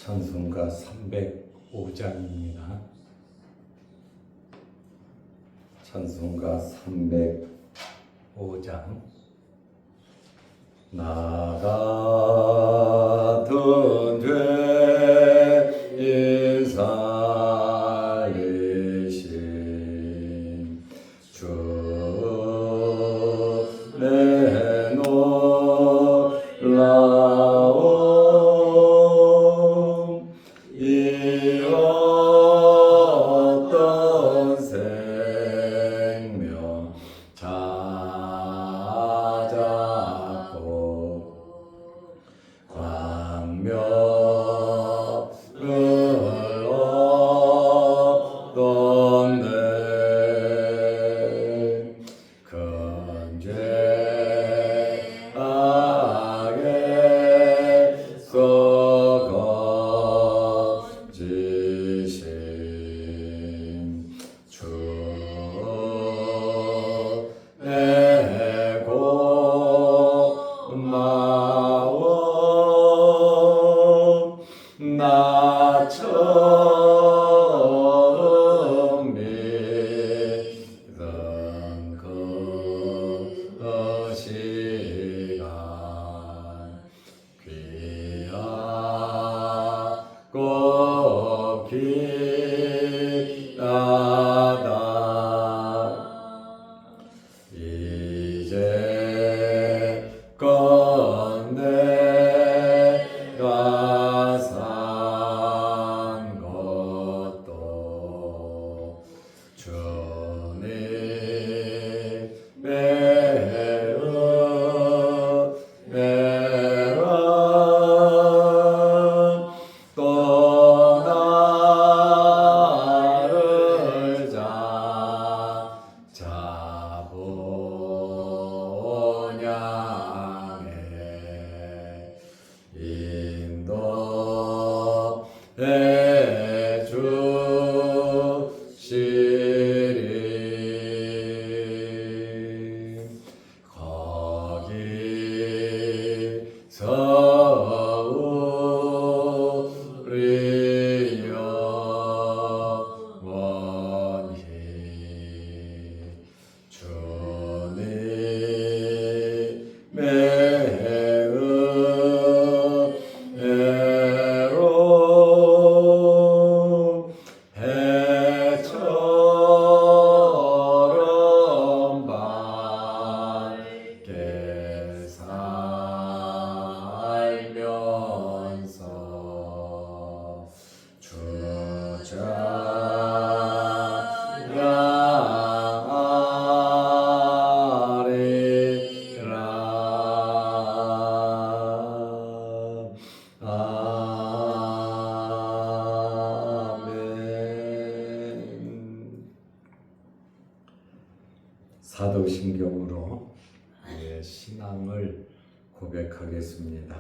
찬송가 305장입니다. 찬송가 305장. 나 같은 죄인 살리신 주 내 놀라운 이 어떤 생명 찾았고 광명을 얻었네. 큰 죄악에서 거지신 주 내 고마움 나 처음 믿은 그 시간 귀하고 귀하다. 이제껏 내가 산 것도 주님의 은혜라. 또 나를 자본향해 인도해 주시리. 거기서 우리 영원히 주님의 은혜로 해처럼 밝게 살면서 아멘. 사도신경으로 우리의 신앙을 고백하겠습니다.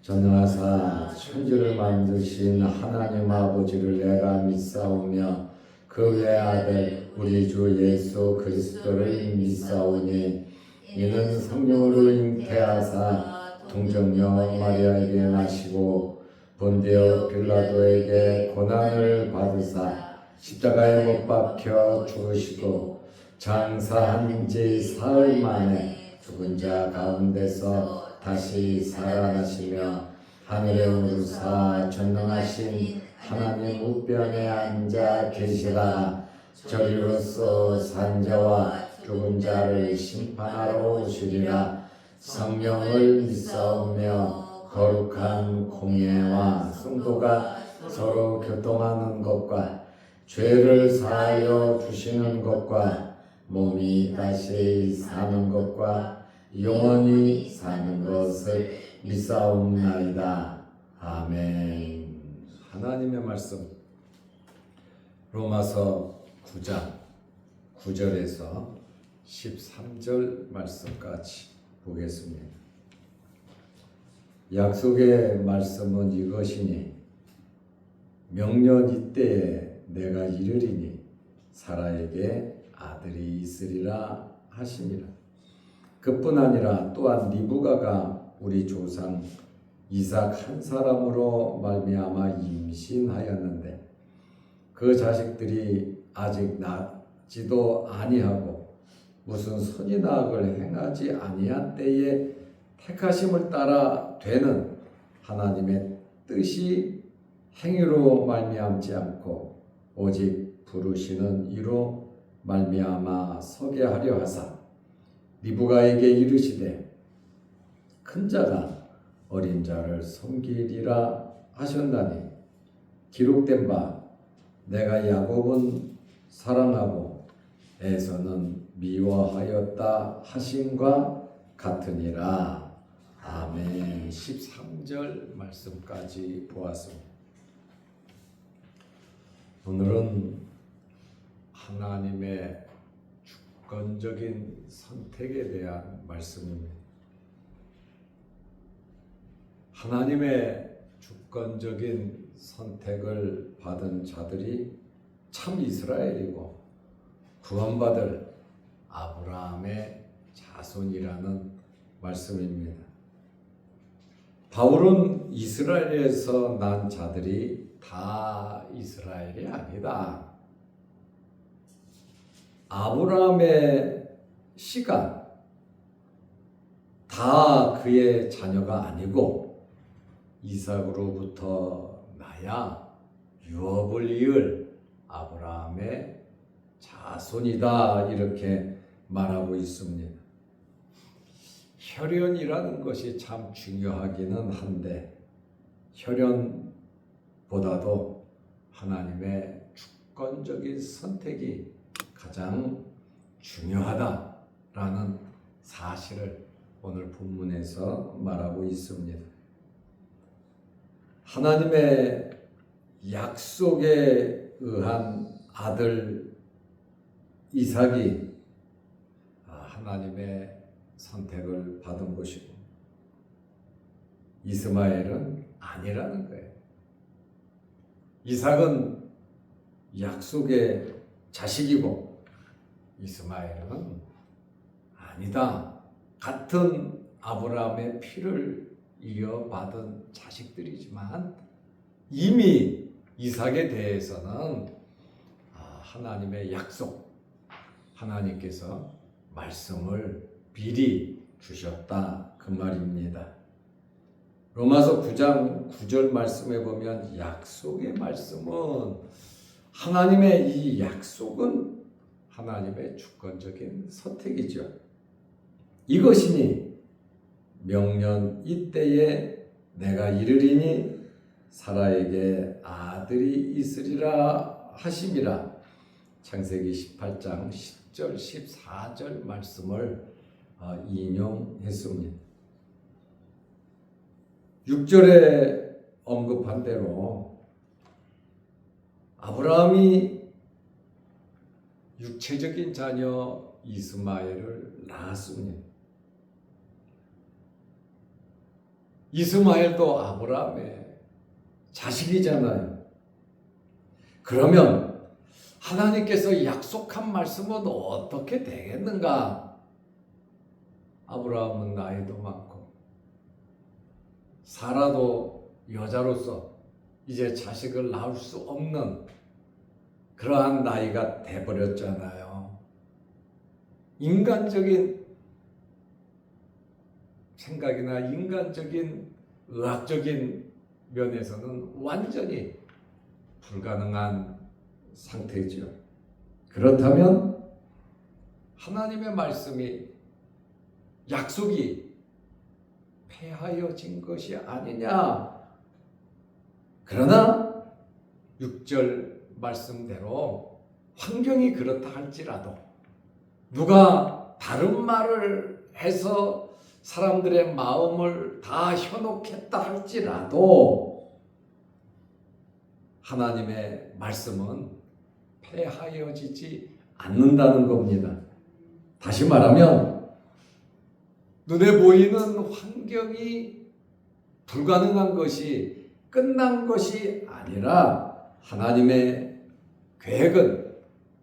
전능하사 천지를 만드신 하나님 아버지를 내가 믿사오며 그 외아들 우리 주 예수 그리스도를 믿사오니 이는 성령으로 잉태하사 동정녀 마리아에게 나시고 본디오 빌라도에게 고난을 받으사 십자가에 못 박혀 죽으시고 장사한 지 사흘 만에 죽은 자 가운데서 다시 살아나시며 하늘에 오르사 전능하신 하나님 우편에 앉아 계시다가 저리로서 산 자와 죽은 자를 심판하러 오시리라. 성령을 믿사오며 거룩한 공예와 성도가 서로 교통하는 것과 죄를 사하여 주시는 것과 몸이 다시 사는 것과 영원히 사는 것을 믿사옵나이다. 아멘. 하나님의 말씀 로마서 9장 9절에서 13절 말씀까지 보겠습니다. 약속의 말씀은 이것이니 명년 이때에 내가 이르리니 사라에게 아들이 있으리라 하시니라. 그뿐 아니라 또한 리브가가 우리 조상 이삭 한 사람으로 말미암아 임신하였는데 그 자식들이 아직 낳지도 아니하고 무슨 선이나 악을 행하지 아니한 때에 택하심을 따라 되는 하나님의 뜻이 행위로 말미암지 않고 오직 부르시는 이로 말미암아 서게 하려 하사 리브가에게 이르시되 큰 자가 어린 자를 섬기리라 하셨나니 기록된 바 내가 야곱은 사랑하고 에서는 미워하였다 하심과 같으니라. 아멘. 13절 말씀까지 보았습니다. 오늘은 하나님의 주권적인 선택에 대한 말씀입니다. 하나님의 주권적인 선택을 받은 자들이 참 이스라엘이고 구원받을 아브라함의 자손이라는 말씀입니다. 바울은 이스라엘에서 난 자들이 다 이스라엘이 아니다. 아브라함의 씨가 다 그의 자녀가 아니고 이삭으로부터 나야 유업을 이을 아브라함의 자손이다 이렇게 말하고 있습니다. 혈연이라는 것이 참 중요하기는 한데 혈연보다도 하나님의 주권적인 선택이 가장 중요하다라는 사실을 오늘 본문에서 말하고 있습니다. 하나님의 약속에 의한 아들 이삭이 하나님의 선택을 받은 것이고 이스마엘은 아니라는 거예요. 이삭은 약속의 자식이고 이스마엘은 아니다. 같은 아브라함의 피를 이어받은 자식들이지만 이미 이삭에 대해서는 하나님의 약속, 하나님께서 말씀을 미리 주셨다 그 말입니다. 로마서 9장 9절 말씀에 보면 약속의 말씀은 하나님의 이 약속은 하나님의 주권적인 선택이죠. 이것이니 명년 이때에 내가 이르리니 사라에게 아들이 있으리라 하심이라. 창세기 18장 10절 14절 말씀을 인용했습니다. 6절에 언급한 대로 아브라함이 육체적인 자녀 이스마엘을 낳았습니다. 이스마엘도 아브라함의 자식이잖아요. 그러면 하나님께서 약속한 말씀은 어떻게 되겠는가? 아브라함은 나이도 많고 사라도 여자로서 이제 자식을 낳을 수 없는 그러한 나이가 돼버렸잖아요. 인간적인 생각이나 인간적인 의학적인 면에서는 완전히 불가능한 상태죠. 그렇다면 하나님의 말씀이 약속이 폐하여진 것이 아니냐? 그러나 6절 말씀대로 환경이 그렇다 할지라도 누가 다른 말을 해서 사람들의 마음을 다 현혹했다 할지라도 하나님의 말씀은 폐하여지지 않는다는 겁니다. 다시 말하면 눈에 보이는 환경이 불가능한 것이 끝난 것이 아니라 하나님의 계획은,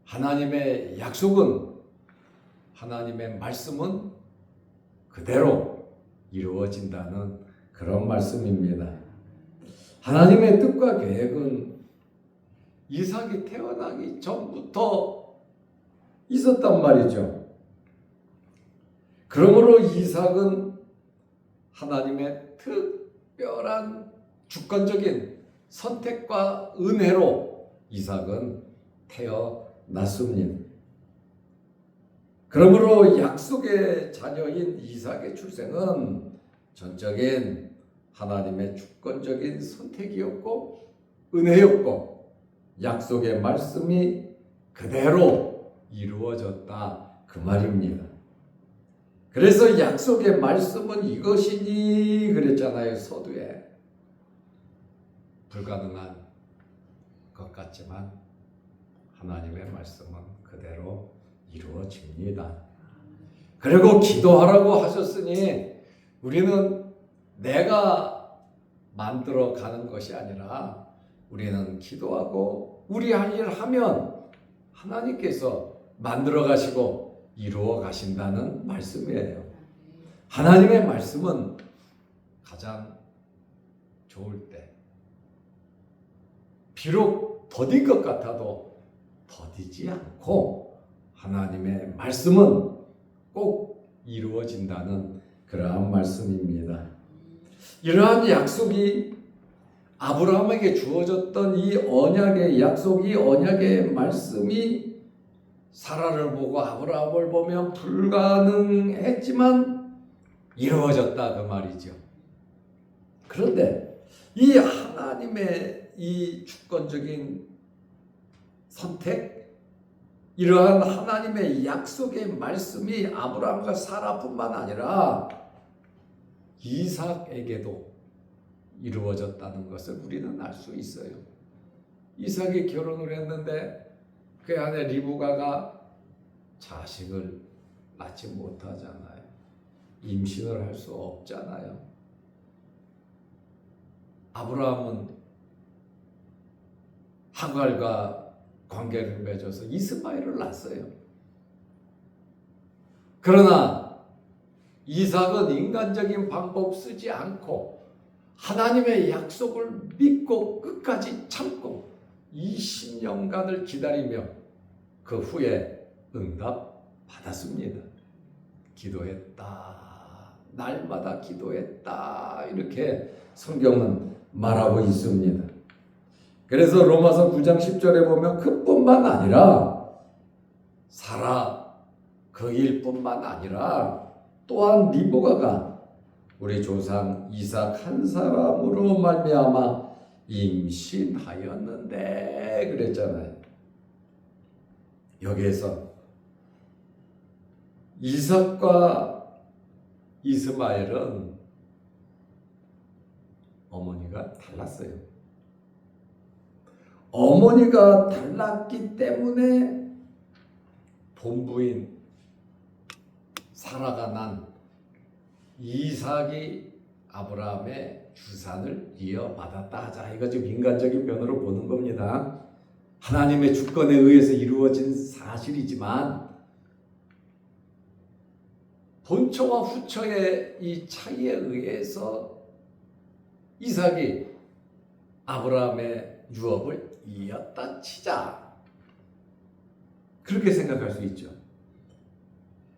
하나님의 약속은, 하나님의 말씀은 그대로 이루어진다는 그런 말씀입니다. 하나님의 뜻과 계획은 이삭이 태어나기 전부터 있었단 말이죠. 그러므로 이삭은 하나님의 특별한 주권적인 선택과 은혜로 이삭은 태어났습니다. 그러므로 약속의 자녀인 이삭의 출생은 전적인 하나님의 주권적인 선택이었고 은혜였고 약속의 말씀이 그대로 이루어졌다 그 말입니다. 그래서 약속의 말씀은 이것이니 그랬잖아요. 서두에. 불가능한 것 같지만 하나님의 말씀은 그대로 이루어집니다. 그리고 기도하라고 하셨으니 우리는 내가 만들어 가는 것이 아니라 우리는 기도하고 우리 할 일 하면 하나님께서 만들어 가시고 이루어 가신다는 말씀이에요. 하나님의 말씀은 가장 좋을 때 비록 더딘 것 같아도 더디지 않고 하나님의 말씀은 꼭 이루어진다는 그러한 말씀입니다. 이러한 약속이 아브라함에게 주어졌던 이 언약의 약속이 언약의 말씀이 사라를 보고 아브라함을 보면 불가능했지만 이루어졌다 그 말이죠. 그런데 이 하나님의 이 주권적인 선택, 이러한 하나님의 약속의 말씀이 아브라함과 사라뿐만 아니라 이삭에게도 이루어졌다는 것을 우리는 알 수 있어요. 이삭이 결혼을 했는데 그 아내 리브가가 자식을 낳지 못하잖아요. 임신을 할 수 없잖아요. 아브라함은 하갈과 관계를 맺어서 이스마엘을 낳았어요. 그러나 이삭은 인간적인 방법 쓰지 않고 하나님의 약속을 믿고 끝까지 참고 20년간을 기다리며 그 후에 응답 받았습니다. 기도했다. 날마다 기도했다. 이렇게 성경은 말하고 있습니다. 그래서 로마서 9장 10절에 보면 그뿐만 아니라 사라 그 일뿐만 아니라 또한 리브가가 우리 조상 이삭 한 사람으로 말미암아 임신하였는데 그랬잖아요. 여기에서 이삭과 이스마엘은 어머니가 달랐어요. 어머니가 달랐기 때문에 본부인 사라가 난 이삭이 아브라함의 유산을 이어받았다 하자. 이거 좀 인간적인 면으로 보는 겁니다. 하나님의 주권에 의해서 이루어진 사실이지만 본처와 후처의 이 차이에 의해서 이삭이 아브라함의 유업을 이었다 치자. 그렇게 생각할 수 있죠.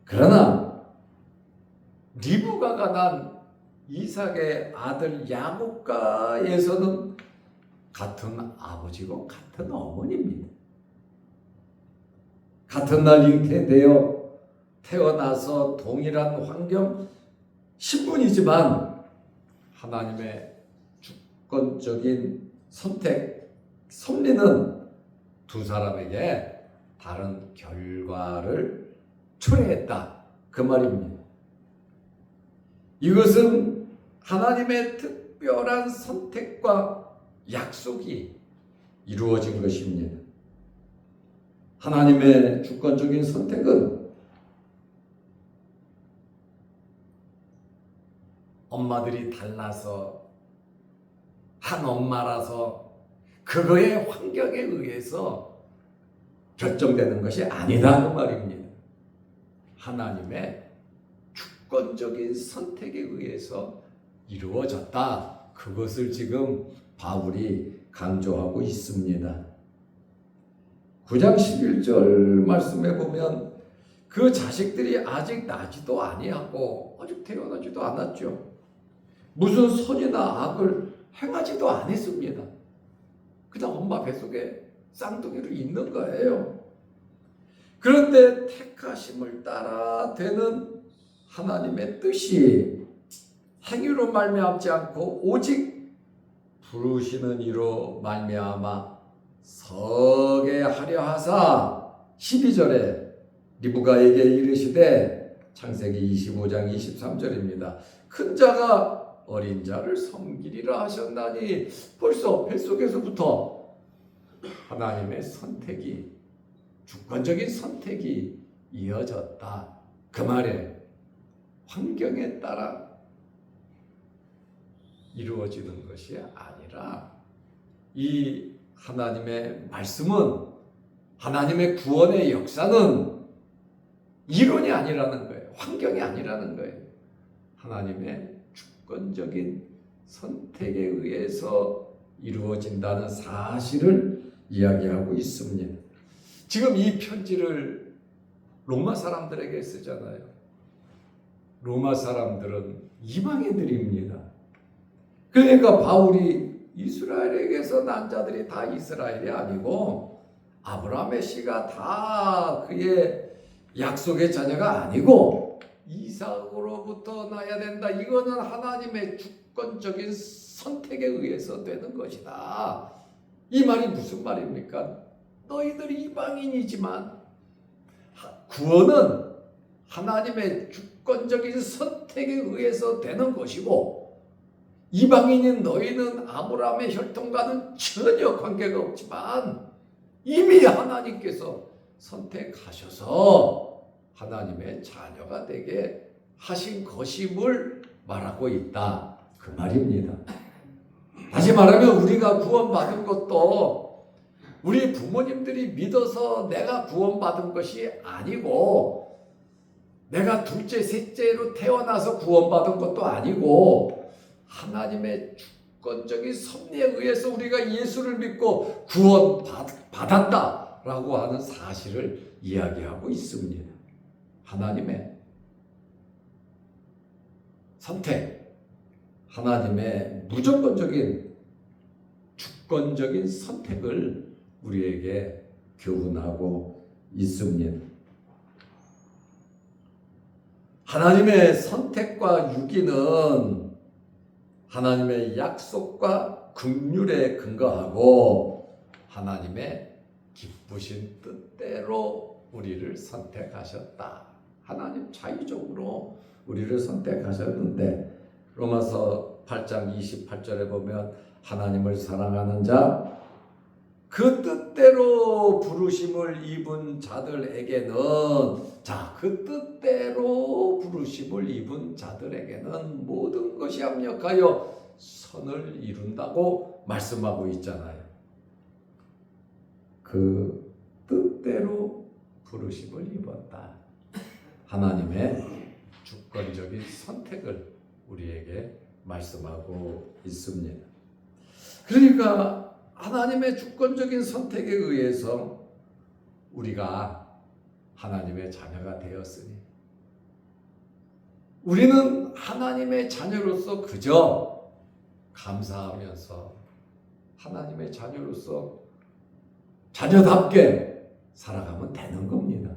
그러나 리브가가 난 이삭의 아들 야곱과에서는 같은 아버지고 같은 어머니입니다. 같은 날 잉태되어 태어나서 동일한 환경 신분이지만 하나님의 주권적인 선택, 섭리는 두 사람에게 다른 결과를 초래했다. 그 말입니다. 이것은 하나님의 특별한 선택과 약속이 이루어진 것입니다. 하나님의 주권적인 선택은 엄마들이 달라서 한 엄마라서 그거의 환경에 의해서 결정되는 것이 아니라는 말입니다. 하나님의 주권적인 선택에 의해서 이루어졌다. 그것을 지금 바울이 강조하고 있습니다. 9장 11절 말씀에 보면 그 자식들이 아직 나지도 아니하고 아직 태어나지도 않았죠. 무슨 선이나 악을 행하지도 않았습니다. 그냥 엄마 뱃속에 쌍둥이로 있는 거예요. 그런데 택하심을 따라 되는 하나님의 뜻이 행위로 말미암지 않고 오직 부르시는 이로 말미암아 서게 하려 하사 12절에 리브가에게 이르시되 창세기 25장 23절입니다. 큰 자가 어린 자를 섬기리라 하셨나니 벌써 뱃속에서부터 하나님의 선택이 주권적인 선택이 이어졌다. 그 말에 환경에 따라 이루어지는 것이 아니라 이 하나님의 말씀은 하나님의 구원의 역사는 이론이 아니라는 거예요. 환경이 아니라는 거예요. 하나님의 주권적인 선택에 의해서 이루어진다는 사실을 이야기하고 있습니다. 지금 이 편지를 로마 사람들에게 쓰잖아요. 로마 사람들은 이방인들입니다. 그러니까 바울이 이스라엘에게서 난 자들이 다 이스라엘이 아니고 아브라함의 씨가 다 그의 약속의 자녀가 아니고 이삭으로부터 나야 된다. 이거는 하나님의 주권적인 선택에 의해서 되는 것이다. 이 말이 무슨 말입니까? 너희들이 이방인이지만 구원은 하나님의 주권적인 선택에 의해서 되는 것이고 이방인인 너희는 아브라함의 혈통과는 전혀 관계가 없지만 이미 하나님께서 선택하셔서 하나님의 자녀가 되게 하신 것임을 말하고 있다. 그 말입니다. 다시 말하면 우리가 구원받은 것도 우리 부모님들이 믿어서 내가 구원받은 것이 아니고 내가 둘째, 셋째로 태어나서 구원받은 것도 아니고 하나님의 주권적인 섭리에 의해서 우리가 예수를 믿고 구원받았다라고 하는 사실을 이야기하고 있습니다. 하나님의 선택, 하나님의 무조건적인 주권적인 선택을 우리에게 교훈하고 있습니다. 하나님의 선택과 유기는 하나님의 약속과 긍휼에 근거하고 하나님의 기쁘신 뜻대로 우리를 선택하셨다. 하나님 자의적으로 우리를 선택하셨는데 로마서 8장 28절에 보면 하나님을 사랑하는 자 그 뜻대로 부르심을 입은 자들에게는 그 뜻대로 부르심을 입은 자들에게는 모든 것이 합력하여 선을 이룬다고 말씀하고 있잖아요. 그 뜻대로 부르심을 입었다. 하나님의 주권적인 선택을 우리에게 말씀하고 있습니다. 그러니까 하나님의 주권적인 선택에 의해서 우리가 하나님의 자녀가 되었으니 우리는 하나님의 자녀로서 그저 감사하면서 하나님의 자녀로서 자녀답게 살아가면 되는 겁니다.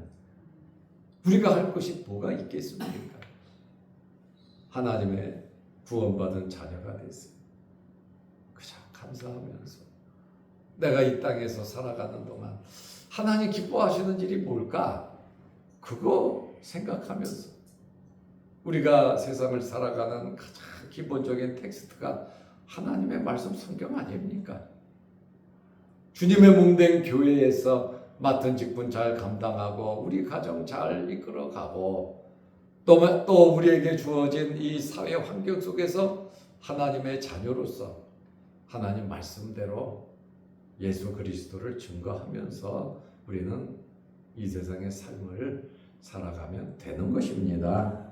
우리가 할 것이 뭐가 있겠습니까? 하나님의 구원받은 자녀가 됐어요. 그저 감사하면서 내가 이 땅에서 살아가는 동안 하나님 기뻐하시는 일이 뭘까? 그거 생각하면서 우리가 세상을 살아가는 가장 기본적인 텍스트가 하나님의 말씀 성경 아닙니까? 주님의 몸된 교회에서 맡은 직분 잘 감당하고 우리 가정 잘 이끌어가고 또 우리에게 주어진 이 사회 환경 속에서 하나님의 자녀로서 하나님 말씀대로 예수 그리스도를 증거하면서 우리는 이 세상의 삶을 살아가면 되는 것입니다.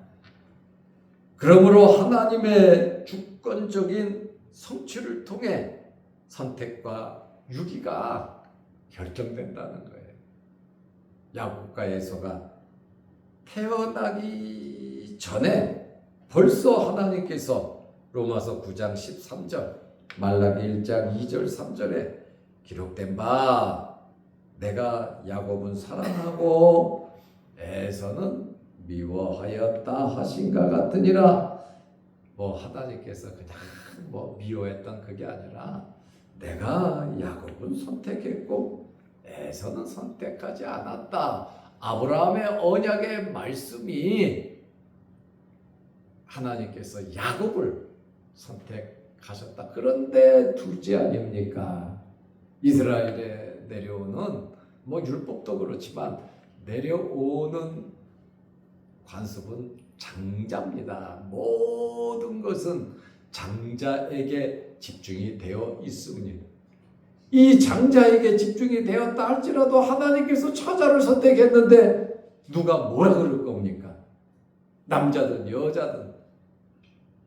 그러므로 하나님의 주권적인 성취를 통해 선택과 유기가 결정된다는 거예요. 야곱과 에서가 태어나기 전에 벌써 하나님께서 로마서 9장 13절, 말라기 1장 2절 3절에 기록된 바 내가 야곱은 사랑하고 에서는 미워하였다 하신가 같으니라. 하나님께서 그냥 미워했던 그게 아니라 내가 야곱은 선택했고 에서는 선택하지 않았다. 아브라함의 언약의 말씀이 하나님께서 야곱을 선택하셨다. 그런데 둘째 아닙니까? 이스라엘에 내려오는 율법도 그렇지만 내려오는 관습은 장자입니다. 모든 것은 장자에게 집중이 되어 있으니 이 장자에게 집중이 되었다 할지라도 하나님께서 처자를 선택했는데 누가 뭐라 그럴 겁니까? 남자든 여자든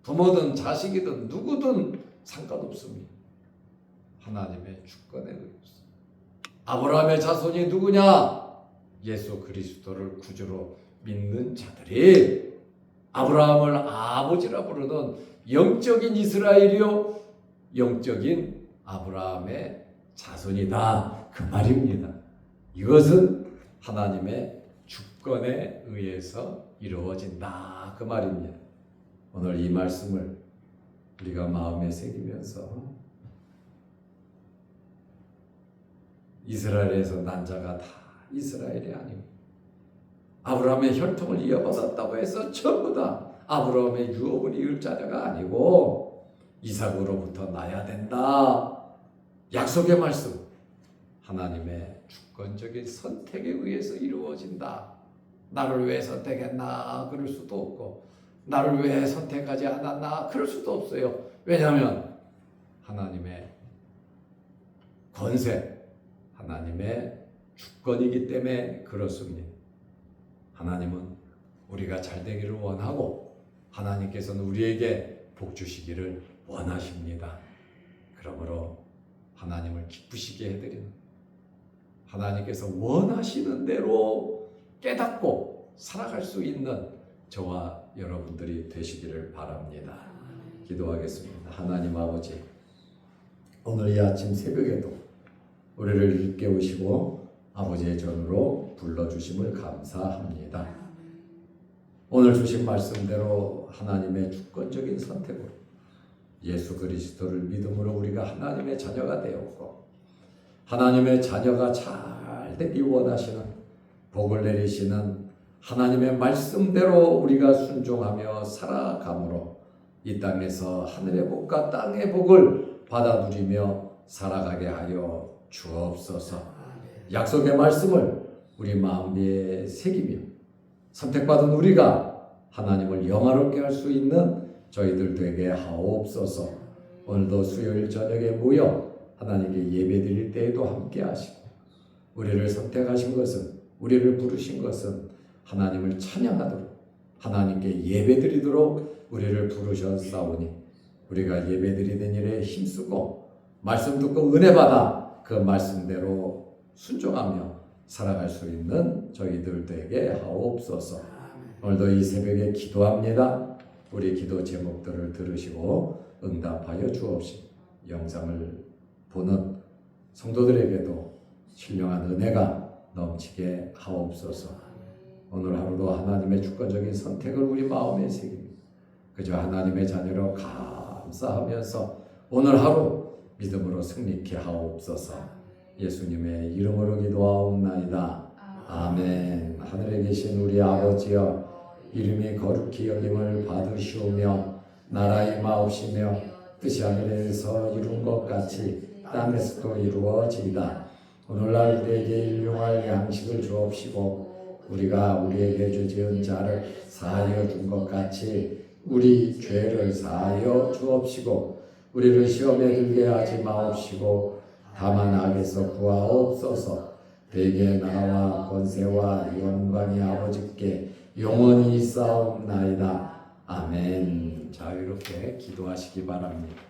부모든 자식이든 누구든 상관없습니다. 하나님의 주권에 의해서. 아브라함의 자손이 누구냐? 예수 그리스도를 구주로 믿는 자들이 아브라함을 아버지라 부르는 영적인 이스라엘이요 영적인 아브라함의 자손이다 그 말입니다. 이것은 하나님의 주권에 의해서 이루어진다 그 말입니다. 오늘 이 말씀을 우리가 마음에 새기면서 이스라엘에서 난 자가 다 이스라엘이 아니고 아브라함의 혈통을 이어받았다고 해서 전부 다 아브라함의 유업을 이을 자녀가 아니고 이삭으로부터 나야 된다. 약속의 말씀, 하나님의 주권적인 선택에 의해서 이루어진다. 나를 왜 선택했나 그럴 수도 없고 나를 왜 선택하지 않았나 그럴 수도 없어요. 왜냐하면 하나님의 권세, 하나님의 주권이기 때문에 그렇습니다. 하나님은 우리가 잘 되기를 원하고 하나님께서는 우리에게 복 주시기를 원하십니다. 그러므로 하나님을 기쁘시게 해드리는 하나님께서 원하시는 대로 깨닫고 살아갈 수 있는 저와 여러분들이 되시기를 바랍니다. 기도하겠습니다. 하나님 아버지, 오늘 이 아침 새벽에도 우리를 일깨우시고 아버지의 전으로 불러주심을 감사합니다. 오늘 주신 말씀대로 하나님의 주권적인 선택으로 예수 그리스도를 믿음으로 우리가 하나님의 자녀가 되었고 하나님의 자녀가 잘 되기 원하시는 복을 내리시는 하나님의 말씀대로 우리가 순종하며 살아감으로 이 땅에서 하늘의 복과 땅의 복을 받아 누리며 살아가게 하여 주옵소서. 약속의 말씀을 우리 마음에 새기며 선택받은 우리가 하나님을 영화롭게 할 수 있는 저희들 되게 하옵소서. 오늘도 수요일 저녁에 모여 하나님께 예배드릴 때에도 함께 하시고 우리를 선택하신 것은 우리를 부르신 것은 하나님을 찬양하도록 하나님께 예배드리도록 우리를 부르셨사오니 우리가 예배드리는 일에 힘쓰고 말씀 듣고 은혜 받아 그 말씀대로 순종하며 살아갈 수 있는 저희들 되게 하옵소서. 오늘도 이 새벽에 기도합니다. 우리 기도 제목들을 들으시고 응답하여 주옵시고 영상을 보는 성도들에게도 신령한 은혜가 넘치게 하옵소서. 오늘 하루도 하나님의 주권적인 선택을 우리 마음에 새깁니다. 그저 하나님의 자녀로 감사하면서 오늘 하루 믿음으로 승리케 하옵소서. 예수님의 이름으로 기도하옵나이다. 아멘. 하늘에 계신 우리 아버지여, 이름이 거룩히 여김을 받으시오며 나라 임하옵시며 뜻이 하늘에서 이룬 것 같이 땅에서도 이루어지이다. 오늘날 우리에게 일용할 양식을 주옵시고 우리가 우리에게 죄지은 자를 사하여 준 것 같이 우리 죄를 사하여 주옵시고 우리를 시험에 들게 하지 마옵시고 다만 악에서 구하옵소서. 대개 나라와 권세와 영광이 아버지께 영원히 있사옵나이다. 아멘. 자, 이렇게 기도하시기 바랍니다.